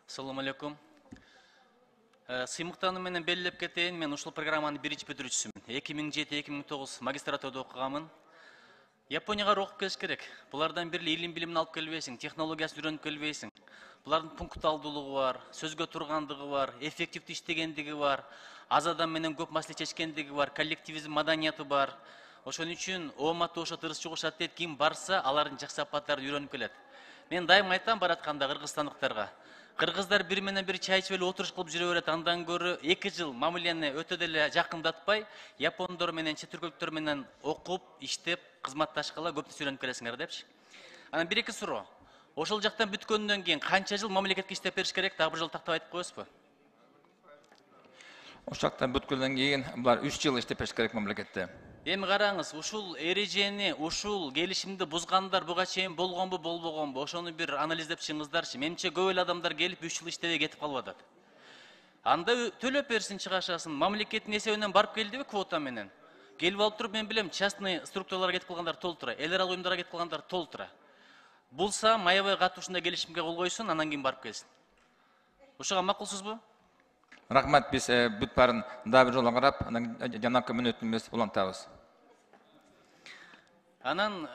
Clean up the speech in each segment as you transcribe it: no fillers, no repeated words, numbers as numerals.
Assalamu alaikum. Сыймыктануу менен белгилеп кетейин, мен ушул программанын биринчи бүтүрүүчүсүмүн. 2007-2009 магистратурада окуганмын. Японияга окуп келиш керек. Булардан бир эле илим билимин алып келбейсиң, технологиясын үйрөнүп келбейсиң. Булардын пунктуалдуулугу бар, сөзгө тургандыгы бар, эффективдүү иштегендиги бар, аз адам менен көп маселе чечкендиги бар, коллективизм маданияты бар. Ошон үчүн ооматты ошо тырыс чугушат дейт, ким барса, алардын жакшы апаттарын үйрөнүп келет. Мен дайым айтам баратканда кыргызстандыктарга. Кыргыздар бири менен бири чай ичип эле отуруш кылып жүрө берет, андан көрө 2 жыл мамилени өтө деле жакындатпай, япондор менен чет өлкөлүктөр менен окуп, иштеп, кызматташкала көп нерсе үйрөнүп келесиңер депчи. Анан бир-эки суроо. Ошол жактан бүткөндөн кийин канча жыл мамлекетке иштеп бериш керек? Дагы бир жолу тактап айтып коесузбу? Ошол жактан бүткөндөн кийин булар 3 жыл иштеп бериш керек мамлекетте. Эми караңыз, ушул эрежени, ушул келишимди бузгандар буга чейин болгонбу, болбогонбу? Ошону бир анализдеп чыгыңыздарчы. Менимче көп эле адамдар келип 3 жыл иштебей кетип калып атат. Анда төлөп берсин, чыгашасын. Мамлекеттин эсебинен барып келдиби квота менен? Келип алып туруп, мен билем, частный структураларга кетип калгандар толтура, эл аралык уюмдарга кетип калгандар толтура. Булса, маябай катуу ушундай келишимге кол койсун, анан кийин барып келсин. Ушуга макулсузбу? Рахмат, биз бүт баарын дагы бир жолу карап, анан жанакы мүнөтүбүздү улантабыз. Анан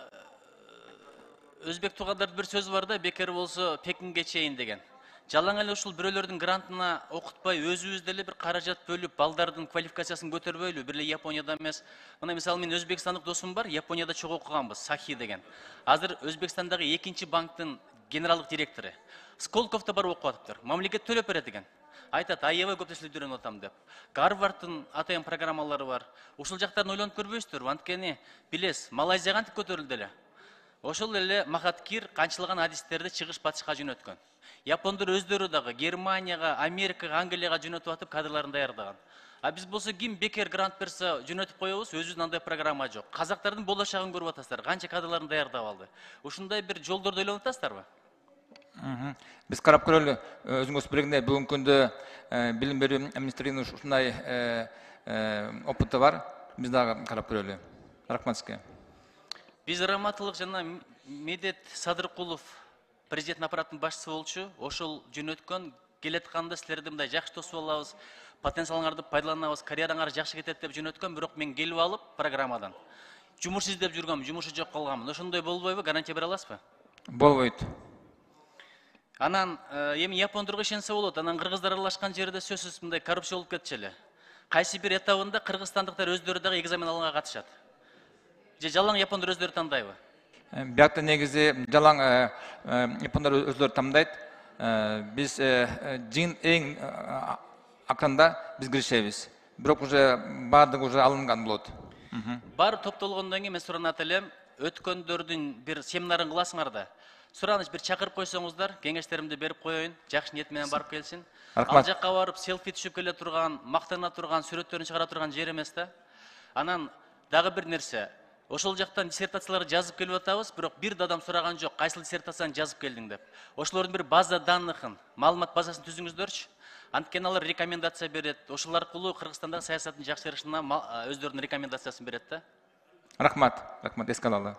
өзбек туугандардын бир сөзү бар да, бекер болсо Пекинге чейин деген. Жалаң эле ушул бирөөлөрдүн грантына окутпай, өзүбүз деле бир каражат бөлүп, балдардын квалификациясын көтөрбөйлү, бир эле Японияда эмес. Мына мисалы мен өзбекстандык досум бар, Японияда чогуу окуганбыз, Сахи деген. Азыр Өзбекстандагы 2-нчи банктын генералдык директору. Сколковто барып окуп атыптыр. Мамлекет төлөп берет экен. Айтат, аябай көп нерселерди үйрөнүп атам деп. Гарвардтын атайын программалары бар. Ушул жактарын ойлонуп көрбөйсүздөрбү? Анткени билесиз, Малайзияга антип көтөрүлдү эле. Ошол эле Махаткир канчалаган адистерди чыгыш батышка жөнөткөн. Япондор өздөрү дагы Германияга, Америкага, Англияга жөнөтүп атып кадрларын даярдаган. А биз болсо ким бекер грант берсе жөнөтүп коебуз, өзүбүздүн андай программа жок. Казактардын болочогун көрүп атасыздар, канча кадрларын даярдап алды. Ушундай бир жолдорду ойлонуп атасыздарбы? Биз карап көрөлү, өзүңүз билгендей, бүгүнкү күндө билим берүү министрлигинин ушундай опыты бар. Биз дагы карап көрөлү. Рахмат сизге. Биз Раматылык жана Медет Садыркулов президенттин аппараттын башчысы болчу. Ошол жөнөткөн келатканда силерди мындай жакшы тосуп алабыз, потенциалыңарды пайдаланабыз, карьераңар жакшы кетет деп жөнөткөн, бирок мен келип алып программадан жумуш издеп жүргөм, жумушу жок калганмын. Ошондой болбойбу? Гарантия бере аласызбы? Болбойт. Анан эми япондорго ишенсе болот. Анан кыргыздар аралашкан жерде сөзсүз мындай коррупция болуп кетчү эле. Кайсы бир этабында кыргызстандыктар өздөрү дагы экзамен алганга катышат. Же жалаң япондор өздөрү тандайбы? Биякта негизи жалаң япондор өздөрү тандайт. Биз жин эң акырында биз киришебиз. Бирок уже баардыгы уже алынган болот. Бар топтолгондон кийин мен суранат элем, өткөндөрдүн бир семинарын кыласыңар да. Сураныч бир чакырып койсоңуздар, кеңештеримди берип коеюн, жакшы ниет менен барып келсин. Ал жакка барып селфи түшүп келе турган, мактана турган, сүрөттөрүн чыгара турган жер эмес да. Анан дагы бир нерсе, ошол жактан диссертацияларды жазып келип атабыз, бирок бир да адам сураган жок, кайсыл диссертацияны жазып келдиң деп. Ошолордун бир база данныхын, маалымат базасын түзүңүздөрчү. Анткени алар рекомендация берет. Ошол аркылуу Кыргызстандагы саясаттын жакшырышына өздөрүнүн рекомендациясын берет да. Рахмат, эске алалы.